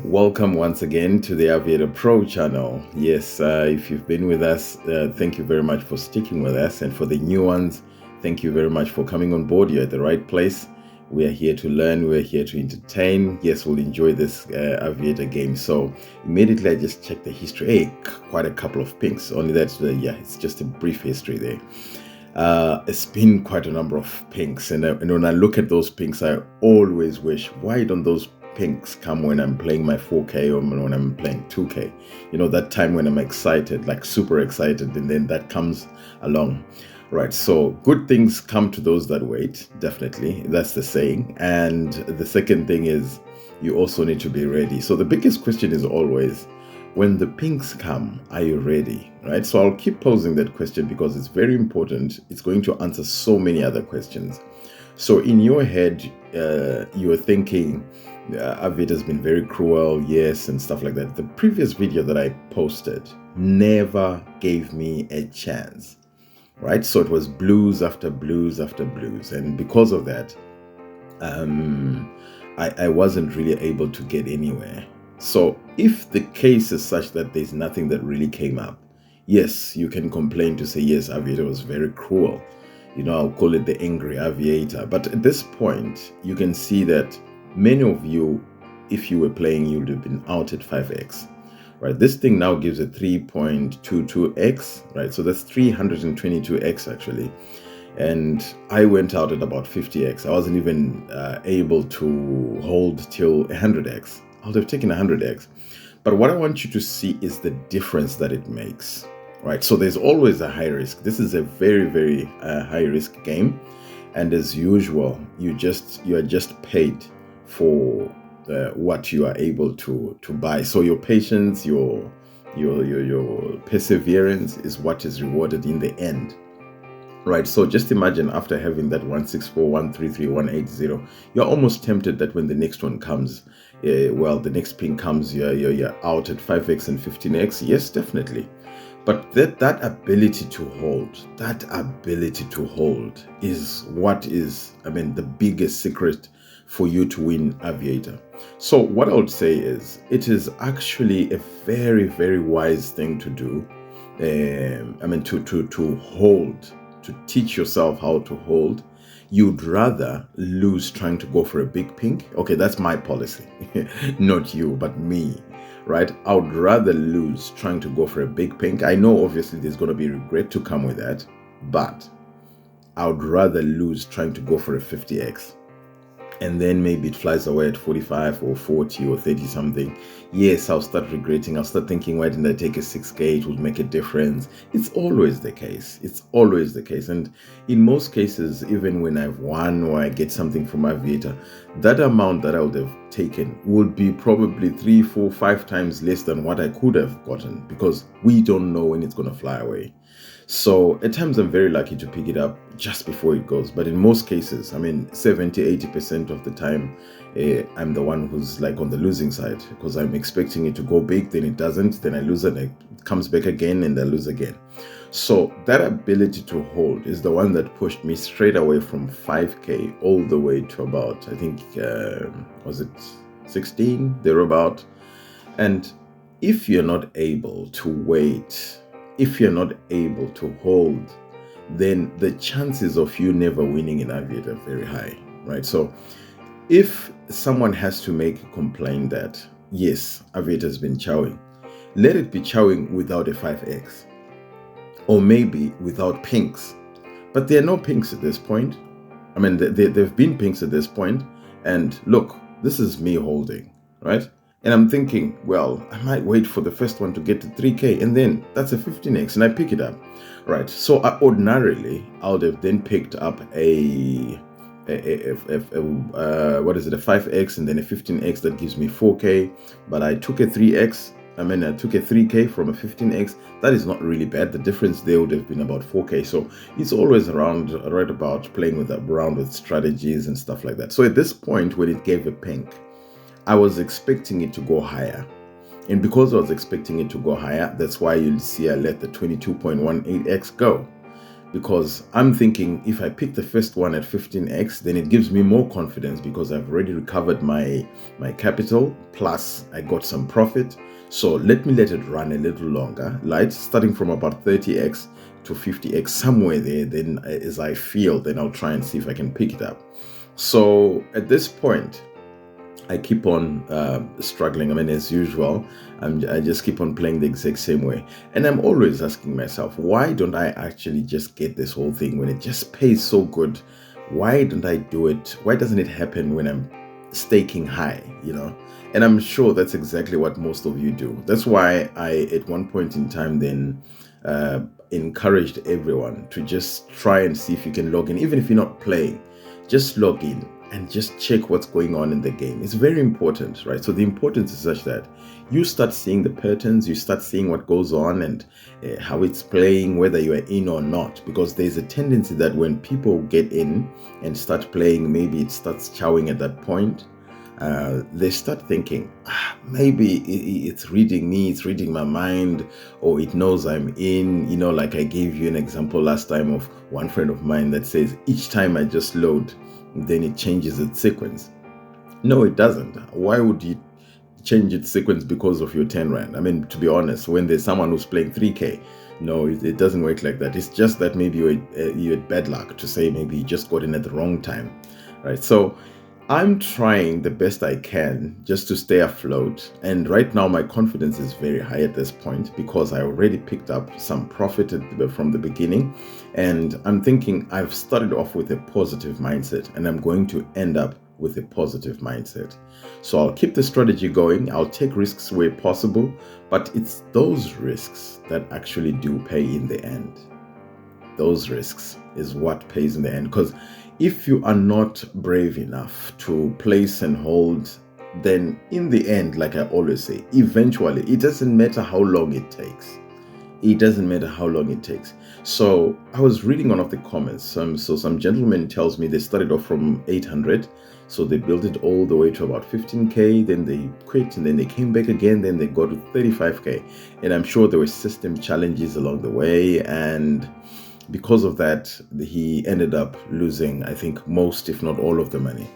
Welcome once again to the Aviator Pro channel. Yes, if you've been with us, thank you very much for sticking with us. And for the new ones, thank you very much for coming on board. You're at the right place. We are here to learn. We're here to entertain. Yes, we'll enjoy this Aviator game. So immediately I just checked the history. Hey, quite a couple of pinks. Only that, yeah, it's just a brief history there. It's been quite a number of pinks, and when I look at those pinks, I always wish, why don't those pinks come when I'm playing my 4K or when I'm playing 2K? You know, that time when I'm excited, like super excited, and then that comes along. Right, so good things come to those that wait, definitely. That's the saying. And the second thing is you also need to be ready. So the biggest question is always, when the pinks come, are you ready? Right? So I'll keep posing that question because it's very important. It's going to answer so many other questions. So in your head, you're thinking, Aviator has been very cruel, yes, and stuff like that. The previous video that I posted never gave me a chance, right? So it was blues after blues after blues. And because of that, I wasn't really able to get anywhere. So if the case is such that there's nothing that really came up, yes, you can complain to say, yes, Aviator was very cruel. You know, I'll call it the angry Aviator. But at this point, you can see that many of you, if you were playing, you would have been out at 5x. Right, this thing now gives a 3.22x, right? So that's 322x actually. And I went out at about 50x. I wasn't even able to hold till 100x. I would have taken 100x. But what I want you to see is the difference that it makes, right? So there's always a high risk. This is a very, very high risk game. And as usual, you are just paid for what you are able to buy. So your patience, your perseverance is what is rewarded in the end. Right, so just imagine after having that 164, 133, 180, you're almost tempted that when the next one comes, the next ping comes, you're out at 5x and 15x. Yes, definitely. But that ability to hold is what is, the biggest secret for you to win Aviator. So what I would say is, it is actually a very, very wise thing to do. To hold, to teach yourself how to hold. You'd rather lose trying to go for a big pink. Okay, that's my policy. Not you, but me, right? I would rather lose trying to go for a big pink. I know obviously there's going to be regret to come with that, but I would rather lose trying to go for a 50x. And then maybe it flies away at 45 or 40 or 30 something. Yes, I'll start regretting. I'll start thinking, why didn't I take a 6K? It would make a difference. It's always the case. It's always the case. And in most cases, even when I've won or I get something from Aviator, that amount that I would have taken would be probably 3, 4, 5 times less than what I could have gotten, because we don't know when it's going to fly away. So at times I'm very lucky to pick it up just before it goes. But in most cases, 70, 80% of the time, I'm the one who's like on the losing side, because I'm expecting it to go big, then it doesn't, then I lose it, it comes back again, and I lose again. So that ability to hold is the one that pushed me straight away from 5K all the way to about, I think, was it 16, thereabout. And if you're not able to wait, if you're not able to hold, then the chances of you never winning in Aviator are very high, right? So if someone has to make a complaint that, yes, Aviator has been chowing, let it be chowing without a 5x, or maybe without pinks. But there are no pinks at this point. There've been pinks at this point, and look, this is me holding, right? And I'm thinking, well, I might wait for the first one to get to 3K, and then that's a 15x, and I pick it up, right? So ordinarily, I would have then picked up a 5x and then a 15x that gives me 4K. But I took a 3x. I took a 3K from a 15x. That is not really bad. The difference there would have been about 4K. So it's always right about playing around with strategies and stuff like that. So at this point, when it gave a pink, I was expecting it to go higher. And because I was expecting it to go higher, that's why you'll see I let the 22.18x go. because I'm thinking if I pick the first one at 15x, then it gives me more confidence because I've already recovered my capital, plus I got some profit. So let it run a little longer, right? Starting from about 30x to 50x, somewhere there. Then as I feel, then I'll try and see if I can pick it up. So at this point, I keep on struggling. I mean, as usual, I just keep on playing the exact same way. And I'm always asking myself, why don't I actually just get this whole thing when it just pays so good? Why don't I do it? Why doesn't it happen when I'm staking high, And I'm sure that's exactly what most of you do. That's why I, at one point in time, then encouraged everyone to just try and see if you can log in, even if you're not playing. Just log in and just check what's going on in the game. It's very important, right? So the importance is such that you start seeing the patterns, you start seeing what goes on and how it's playing, whether you are in or not, because there's a tendency that when people get in and start playing, maybe it starts chowing at that point. They start thinking, maybe it's reading me, it's reading my mind, or it knows I'm in. Like I gave you an example last time of one friend of mine that says each time I just load, then it changes its sequence. No, it doesn't. Why would you change its sequence because of your 10 Rand? I mean, to be honest, when there's someone who's playing 3K, no, it doesn't work like that. It's just that maybe you had bad luck, to say maybe you just got in at the wrong time, right? So I'm trying the best I can just to stay afloat. And right now, my confidence is very high at this point because I already picked up some profit from the beginning. And I'm thinking I've started off with a positive mindset and I'm going to end up with a positive mindset. So I'll keep the strategy going. I'll take risks where possible, but it's those risks that actually do pay in the end. Those risks is what pays in the end, because if you are not brave enough to place and hold, then in the end, like I always say, eventually, it doesn't matter how long it takes. It doesn't matter how long it takes. So I was reading one of the comments. So some gentleman tells me they started off from 800. So they built it all the way to about 15K. Then they quit and then they came back again. Then they got to 35K. And I'm sure there were system challenges along the way. And because of that, he ended up losing, I think, most, if not all of the money.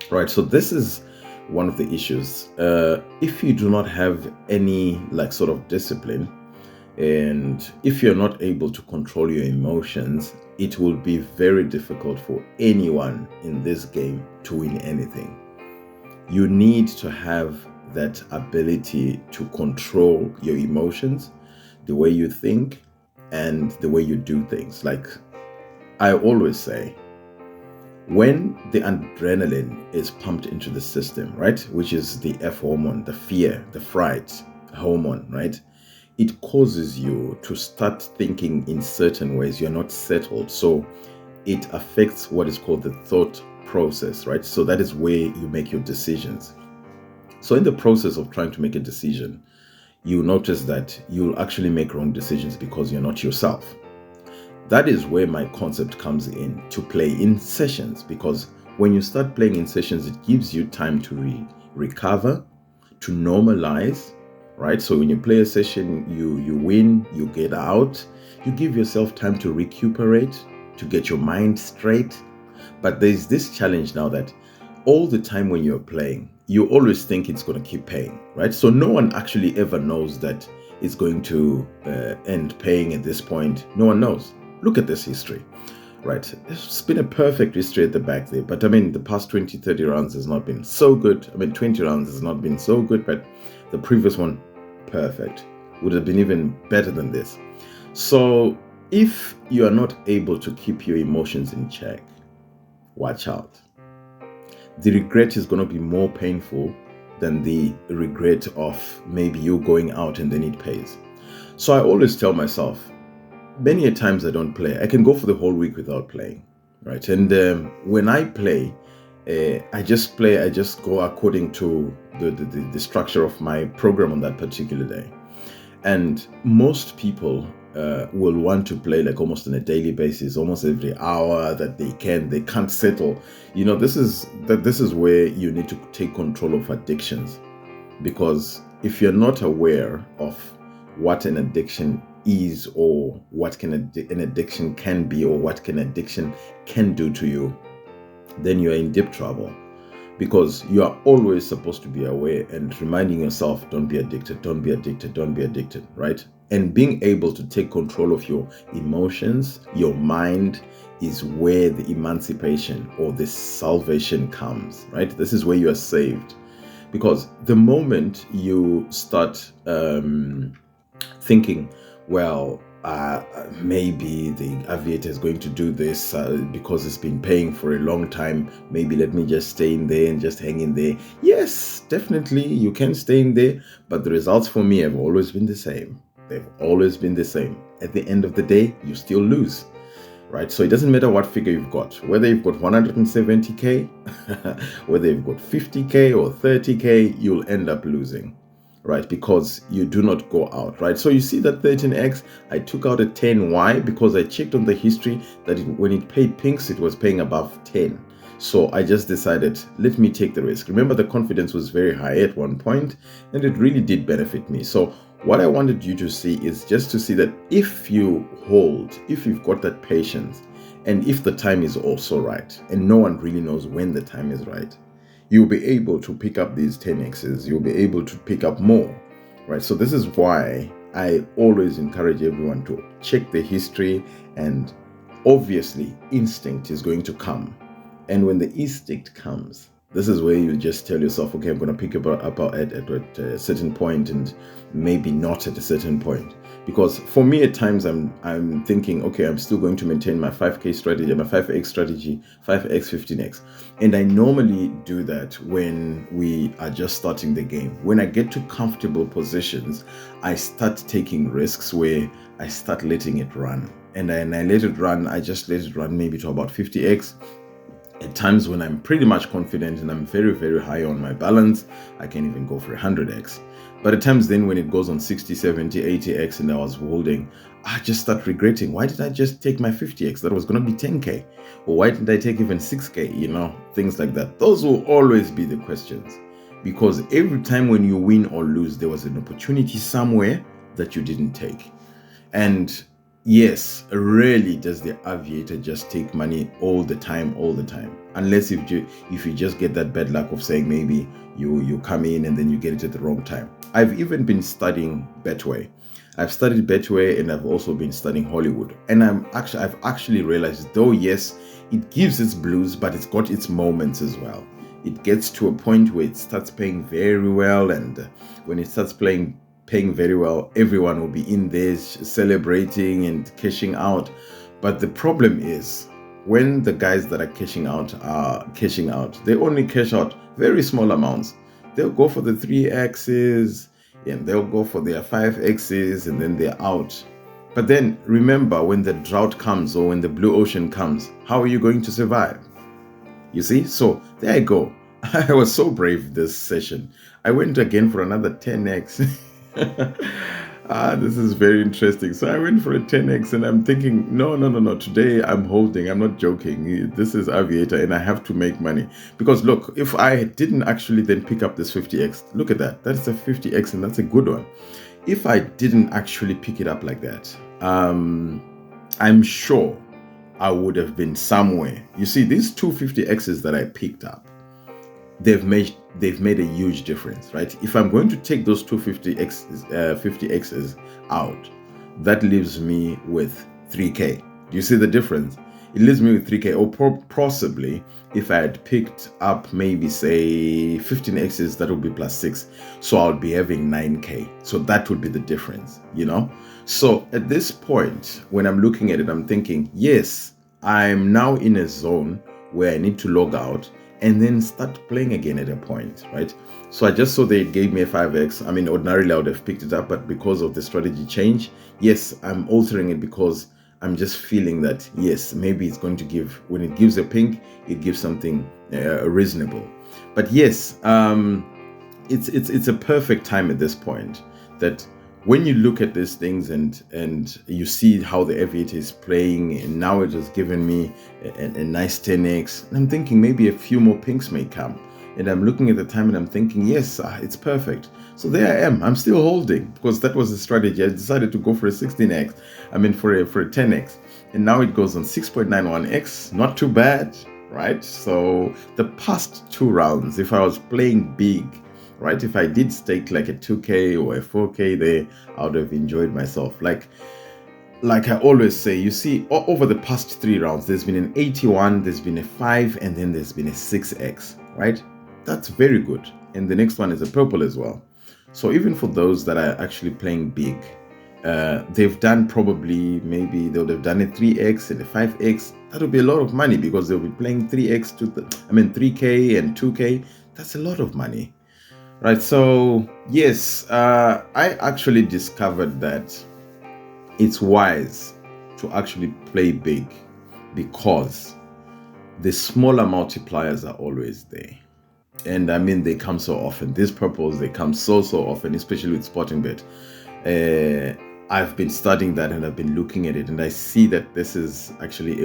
Right. So this is one of the issues. If you do not have any sort of discipline, and if you're not able to control your emotions, it will be very difficult for anyone in this game to win anything. You need to have that ability to control your emotions, the way you think, and the way you do things. Like I always say, when the adrenaline is pumped into the system, right, which is the F hormone, the fear, the fright hormone, right, it causes you to start thinking in certain ways. You're not settled. So it affects what is called the thought process, right? So that is where you make your decisions. So in the process of trying to make a decision, you notice that you'll actually make wrong decisions because you're not yourself. That is where my concept comes in to play in sessions, because when you start playing in sessions, it gives you time to recover, to normalize, right? So when you play a session, you win, you get out, you give yourself time to recuperate, to get your mind straight. But there's this challenge now that all the time when you're playing, you always think it's going to keep paying, right? So no one actually ever knows that it's going to end paying at this point. No one knows. Look at this history, right? It's been a perfect history at the back there. But I mean, the past 20, 30 rounds has not been so good. I mean, 20 rounds has not been so good, but the previous one, perfect. Would have been even better than this. So if you are not able to keep your emotions in check, watch out. The regret is going to be more painful than the regret of maybe you going out and then it pays. So I always tell myself, many a times I don't play. I can go for the whole week without playing, right? And when I play, I just go according to the structure of my program on that particular day. And most people will want to play like almost on a daily basis, almost every hour that they can't settle. This is where you need to take control of addictions, because if you're not aware of what an addiction is, or what can an addiction can be, or what can addiction can do to you, then you're in deep trouble. Because you are always supposed to be aware and reminding yourself, don't be addicted, don't be addicted, don't be addicted, right? And being able to take control of your emotions, your mind, is where the emancipation or the salvation comes, right? This is where you are saved. Because the moment you start thinking, well, maybe the Aviator is going to do this because it's been paying for a long time. Maybe let me just stay in there and just hang in there. Yes, definitely you can stay in there, but the results for me have always been the same. They've always been the same. At the end of the day, you still lose, right? So it doesn't matter what figure you've got, whether you've got 170K, whether you've got 50K or 30K, you'll end up losing, right? Because you do not go out, right? So you see that 13X, I took out a 10. Why? Because I checked on the history that when it paid pinks, it was paying above 10. So I just decided, let me take the risk. Remember, the confidence was very high at one point, and it really did benefit me. So what I wanted you to see is just to see that if you hold, if you've got that patience, and if the time is also right, and no one really knows when the time is right, you'll be able to pick up these 10Xs. You'll be able to pick up more, right? So this is why I always encourage everyone to check the history, and obviously instinct is going to come. And when the instinct comes, this is where you just tell yourself, okay, I'm going to pick up at a certain point and maybe not at a certain point. Because for me, at times, I'm thinking, okay, I'm still going to maintain my 5K strategy, my 5X strategy, 5X, 15X. And I normally do that when we are just starting the game. When I get to comfortable positions, I start taking risks where I start letting it run. And then I let it run, I just let it run maybe to about 50X. At times when I'm pretty much confident and I'm very, very high on my balance, I can even go for 100X. But at times then when it goes on 60, 70, 80X and I was holding, I just start regretting. Why did I just take my 50X? That was going to be 10K. Or why didn't I take even 6K? Things like that. Those will always be the questions. Because every time when you win or lose, there was an opportunity somewhere that you didn't take. And yes, rarely does the Aviator just take money all the time, unless if you just get that bad luck of saying maybe you come in and then you get it at the wrong time. I've even been studying Betway. I've studied Betway and I've also been studying Hollywood. And I've actually realized, though yes, it gives its blues, but it's got its moments as well. It gets to a point where it starts paying very well, and when it starts paying very well, everyone will be in there celebrating and cashing out. But the problem is, when the guys that are cashing out, they only cash out very small amounts. They'll go for the 3Xs and they'll go for their 5Xs and then they're out. But then remember, when the drought comes or when the blue ocean comes, how are you going to survive? You see? So there I go. I was so brave this session. I went again for another 10X. This is very interesting. So I went for a 10X and I'm thinking, no. Today I'm holding. I'm not joking. This is Aviator and I have to make money. Because look, if I didn't actually then pick up this 50X, look at that. That's a 50X and that's a good one. If I didn't actually pick it up like that, I'm sure I would have been somewhere. You see, these 250Xs that I picked up, they've made a huge difference, right? If I'm going to take those 50Xs out, that leaves me with 3K. Do you see the difference? It leaves me with 3K, or possibly if I had picked up maybe say 15Xs, that would be plus 6. So I would be having 9K. So that would be the difference, So at this point, when I'm looking at it, I'm thinking, yes, I'm now in a zone where I need to log out and then start playing again at a point, right? So I just saw they gave me a 5X. I mean, ordinarily I would have picked it up, but because of the strategy change, yes, I'm altering it because I'm just feeling that, yes, maybe it's going to give, when it gives a pink, it gives something reasonable. But yes, it's a perfect time at this point that when you look at these things and you see how the Aviator is playing, and now it has given me a nice 10X, and I'm thinking maybe a few more pinks may come. and I'm looking at the time and I'm thinking, yes, it's perfect. So there I am. I'm still holding because that was the strategy. I decided to go for a 16x. I mean for a 10x, and now it goes on 6.91x. Not too bad, right? So the past 2 rounds, if I was playing big, right, if I did stake like a 2k or a 4k there, I would have enjoyed myself. Like I always say, you see, over the past 3 rounds, there's been an 81, there's been a 5, and then there's been a 6x, right? That's very good. And the next one is a purple as well. So even for those that are actually playing big, they've done probably, maybe they would have done a 3x and a 5x. That would be a lot of money because they'll be playing 3x to 3k and 2k. That's a lot of money, right? So yes, I actually discovered that it's wise to actually play big because the smaller multipliers are always there. And I mean, they come so often. These purples, they come so often, especially with Sporting Bet. I've been studying that and I've been looking at it, and I see that this is actually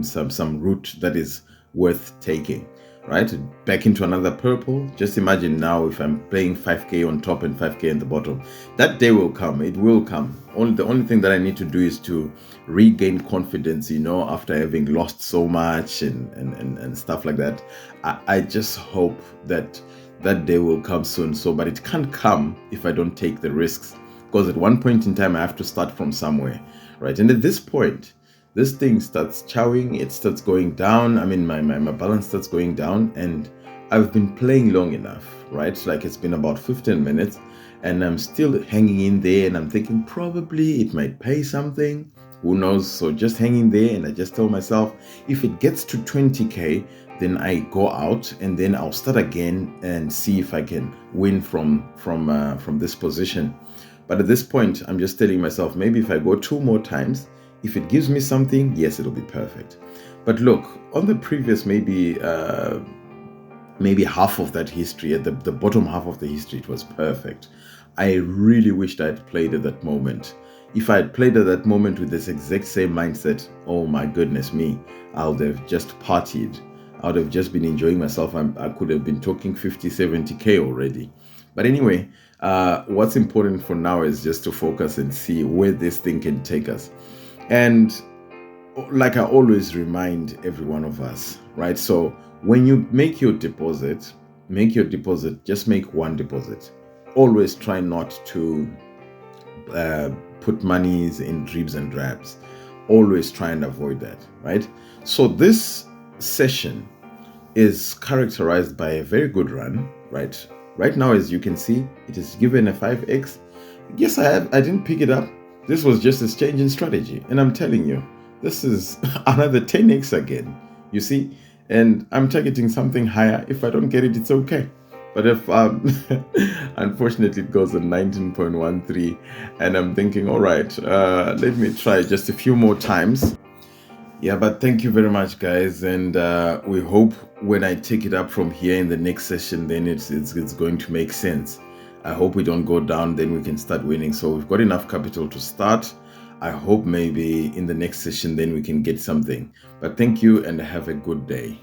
some route that is worth taking, right? Back into another purple. Just imagine now if I'm playing 5k on top and 5k on the bottom. That day will come. It will come. The only thing that I need to do is to regain confidence, after having lost so much and stuff like that. I just hope that that day will come soon. But it can't come if I don't take the risks, because at one point in time I have to start from somewhere, right? And at this point, this thing starts chowing, it starts going down. I mean, my balance starts going down, and I've been playing long enough, right? Like it's been about 15 minutes and I'm still hanging in there, and I'm thinking probably it might pay something. Who knows? So just hanging there, and I just tell myself, if it gets to 20k, then I go out and then I'll start again and see if I can win from this position. But at this point, I'm just telling myself, maybe if I go 2 more times, if it gives me something, yes, it'll be perfect. But look, on the previous maybe half of that history, at the bottom half of the history, it was perfect. I really wished I had played at that moment. If I had played at that moment with this exact same mindset, oh my goodness me, I would have just partied. I would have just been enjoying myself. I could have been talking 50, 70k already. But anyway, what's important for now is just to focus and see where this thing can take us. And like I always remind every one of us, right? So when you make your deposit, just make one deposit. Always try not to put monies in dribs and drabs. Always try and avoid that, right? So this session is characterized by a very good run, right? Right now, as you can see, it is given a 5x. Yes, I didn't pick it up. This was just a change in strategy. And I'm telling you, this is another 10x again, you see? And I'm targeting something higher. If I don't get it, it's okay. But if, unfortunately, it goes on 19.13, and I'm thinking, all right, let me try just a few more times. Yeah, but thank you very much, guys. And we hope when I take it up from here in the next session, then it's going to make sense. I hope we don't go down, then we can start winning. So we've got enough capital to start. I hope maybe in the next session, then we can get something. But thank you and have a good day.